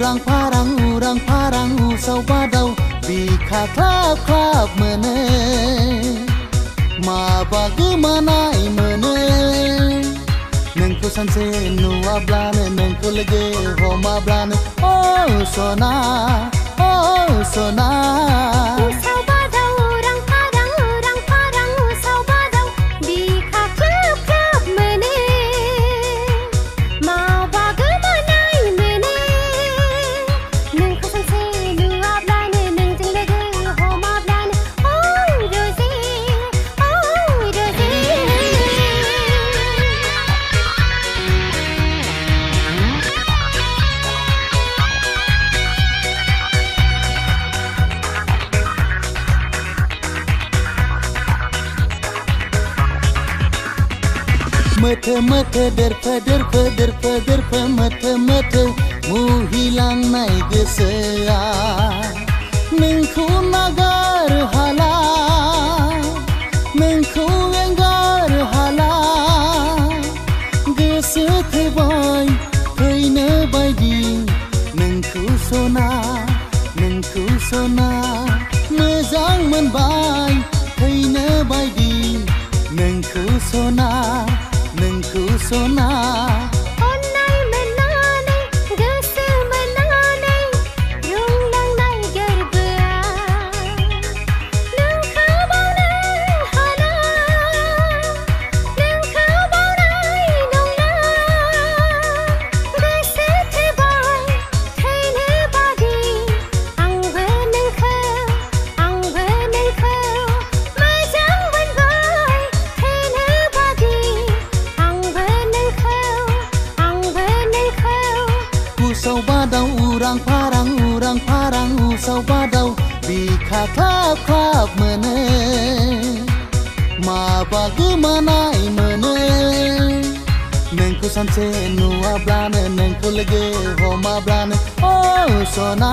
urang parang usau badau bika klap mene ma bagamanai mene nengku sanse nuablane nengku lege homablane oh sona usau badau urang parang usau badau bika klap mene ma bagamanai mene nengku sanse nuablane nengku lege homablane oh rozi Mete derpe mete mu hilang nai gesea nengku nagar hala nengku enggar hala gese tebai kaine baidi nengku sona mezang menbai kaine baidi nengku sona Onai menanai, gese menanai, rung lang nai gerbea. Nung kabau nai hala, nung kabau nai nung na. Gese tebai, kaine bagi, ang benengkau, majang benbai, kaine bagi. Usau badau urang parang usau badau bika klap mene ma bagamanai mene nengku sanse nuablane nengku lege homablane oh sona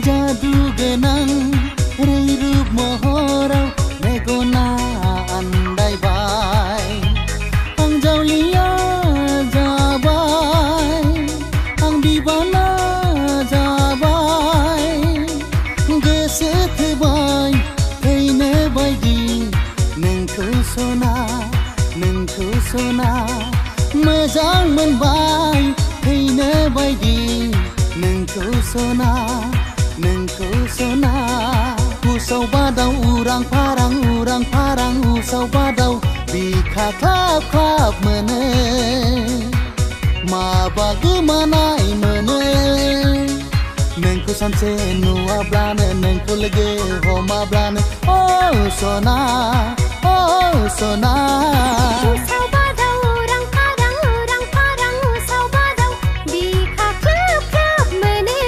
Jadu genang rirub mohorau negona andai bai ang jaulia jabai ang dibana jabai gese tebai kaine baidi nengku sona mezang menbai kaine baidi nengku sona usau badau urang parang usau badau bika klap mene ma bagamanai mene nengku sanse nuablane nengku lege homablane oh sona Usau badau urang parang usau badau bika klap mene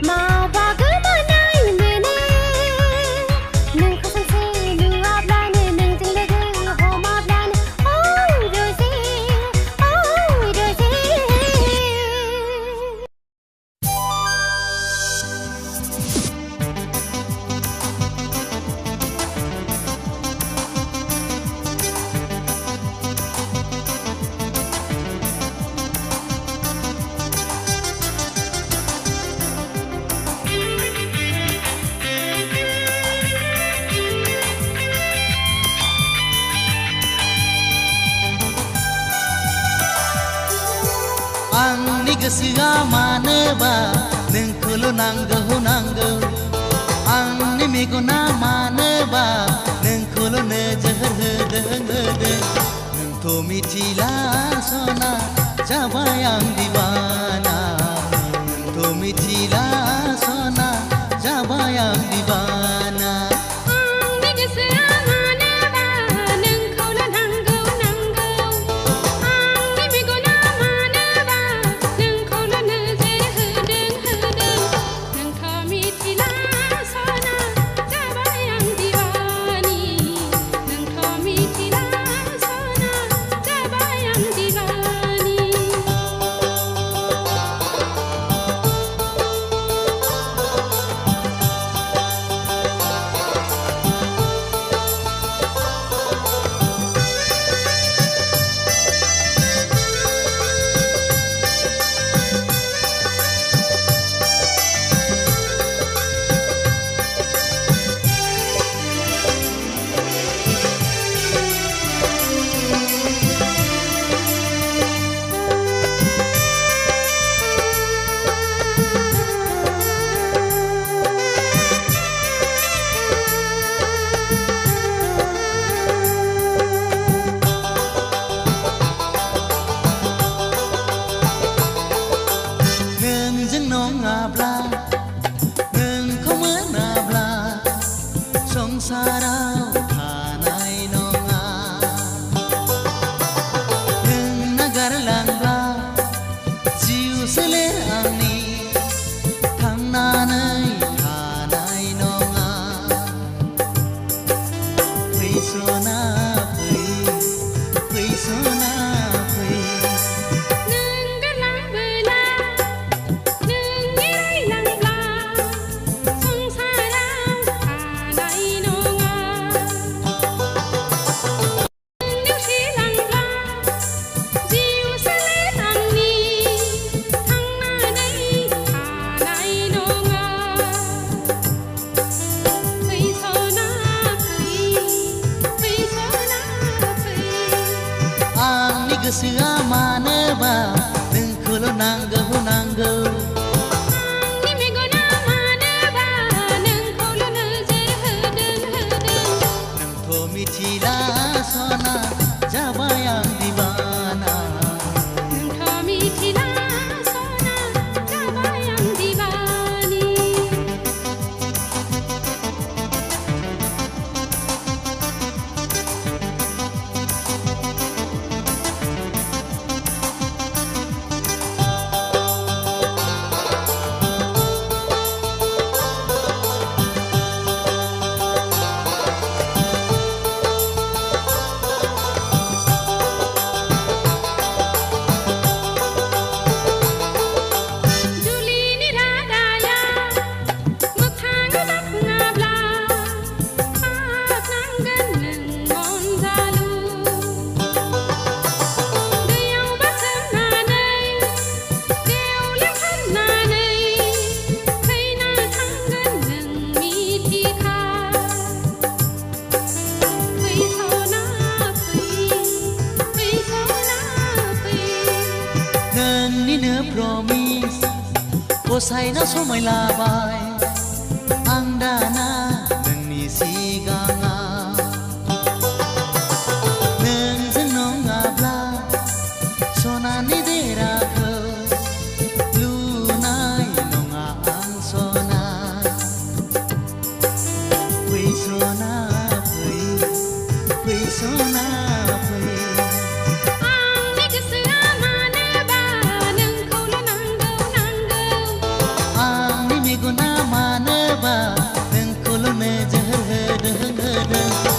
ma bagamanai mene nengku sanse nuablane nengku lege homablane oh rozi Angni gesia maneba nengkulo nanggo Angni मेगना मानोबा नोंखौल' नोजोर होदों नोंथ' मिथिला सना जाबाय आं दिवाना नोंथ' मिथिला सना जाबाय आं दिवाना आंनि गोसोआ मानोबा नोंखौल' नांगौ आंनि मेगना मानोबा नोंखौल' नोजोर होदों नोंथ' मिथिला सना जाबाय आं दिवानी नोंथ' मिथिला सना जाबाय आं दिवानी नोंजों नङाब्ला नोंखौ मोनाब्ला संसाराव थानाय नङा नों नागारलांब्ला जिउ सोलेर आंनि थांनानै थानाय नङा फै सना फै सना फै आंनि गोसोआ मानोबा नोंखौल' नांगौ आंनि मेगना मानोबा नोंखौल' नोजोर होदों नोंथ' मिथिला सना जाबाय आं दिवाना नोंथ' मिथिला सना जाबाय आं दिवानी जुलिनि रादाया मोगथाङाव जाफुङाब्ला खानांगोन नों अनजालु दैयाव बासोमनानै देवलियाव खारनानै थैना थांगोन नों मिथिखा फै सना फै सना फै नोंनिनो प्रमिस गसाइना समाय लाबाय आं दाना नोंनि सिगाङाव नोंजों नङाब्ला सनानि देराखौ लुनाय नङा आं सना फै सना फै सना फै आंनि गोसोआ मानोबा नोंखौल' नांगौ आंनि मेगना मानोबा नोंखौल' नोजोर होदों